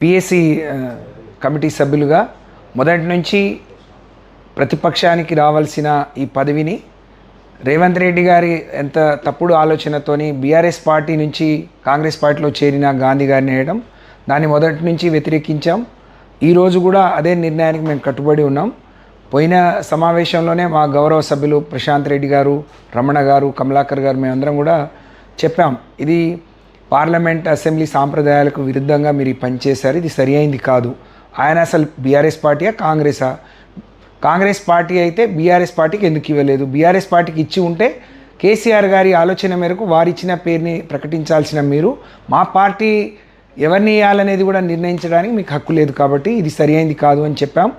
PSC committee సభ్యులుగా మొదటి నుంచి ప్రతిపక్షానికి రావాల్సిన ఈ పదవిని రేవంత్ రెడ్డి గారి ఎంత తప్పుడు ఆలోచనతోని బీఆర్ఎస్ పార్టీ నుంచి కాంగ్రెస్ పార్టీలో చేరిన గాంధీ గారిని వేయడం, దాన్ని మొదటి నుంచి వ్యతిరేకించాం. ఈరోజు కూడా అదే నిర్ణయానికి మేము కట్టుబడి ఉన్నాం. పోయిన సమావేశంలోనే మా గౌరవ సభ్యులు ప్రశాంత్ రెడ్డి గారు, రమణ గారు, కమలాకర్ గారు మేమందరం కూడా చెప్పాం, ఇది పార్లమెంట్ అసెంబ్లీ సాంప్రదాయాలకు విరుద్ధంగా మీరు పనిచేశారు, ఇది సరి అయింది కాదు. ఆయన అసలు బీఆర్ఎస్ పార్టీయా కాంగ్రెసా? కాంగ్రెస్ పార్టీ అయితే బీఆర్ఎస్ పార్టీకి ఎందుకు ఇవ్వలేదు? బీఆర్ఎస్ పార్టీకి ఇచ్చి ఉంటే కేసీఆర్ గారి ఆలోచన మేరకు వారిచ్చిన పేరుని ప్రకటించాల్సిన మీరు మా పార్టీ ఎవరిని ఇవ్వాలనేది కూడా నిర్ణయించడానికి మీకు హక్కు లేదు, కాబట్టి ఇది సరి అయింది కాదు అని చెప్పాం.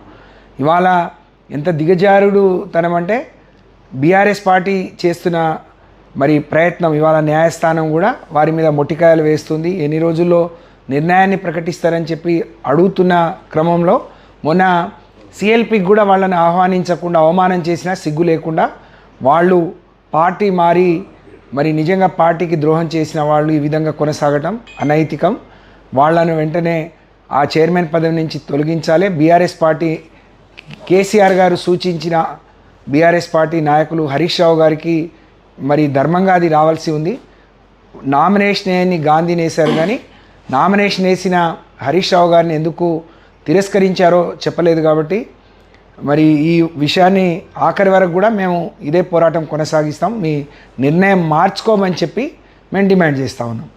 ఇవాళ ఎంత దిగజారుడు తనమంటే బీఆర్ఎస్ పార్టీ చేస్తున్న మరి ప్రయత్నం, ఇవాళ న్యాయస్థానం కూడా వారి మీద మొట్టికాయలు వేస్తుంది. ఎన్ని రోజుల్లో నిర్ణయాన్ని ప్రకటిస్తారని చెప్పి అడుగుతున్న క్రమంలో మొన్న సిఎల్పికి కూడా వాళ్ళని ఆహ్వానించకుండా అవమానం చేసినా సిగ్గు లేకుండా వాళ్ళు పార్టీ మారి మరి నిజంగా పార్టీకి ద్రోహం చేసిన వాళ్ళు ఈ విధంగా కొనసాగటం అనైతికం. వాళ్ళను వెంటనే ఆ చైర్మన్ పదవి నుంచి తొలగించాలి. బీఆర్ఎస్ పార్టీ కేసీఆర్ గారు సూచించిన బీఆర్ఎస్ పార్టీ నాయకులు హరీష్ రావు గారికి మరి ధర్మంగా అది రావాల్సి ఉంది. నామినేషన్ వేయని గాంధీని వేశారు, కానీ నామినేషన్ వేసిన హరీష్ రావు గారిని ఎందుకు తిరస్కరించారో చెప్పలేదు. కాబట్టి మరి ఈ విషయాన్ని ఆఖరి వరకు కూడా మేము ఇదే పోరాటం కొనసాగిస్తాం. మీ నిర్ణయం మార్చుకోమని చెప్పి మేము డిమాండ్ చేస్తూ ఉన్నాం.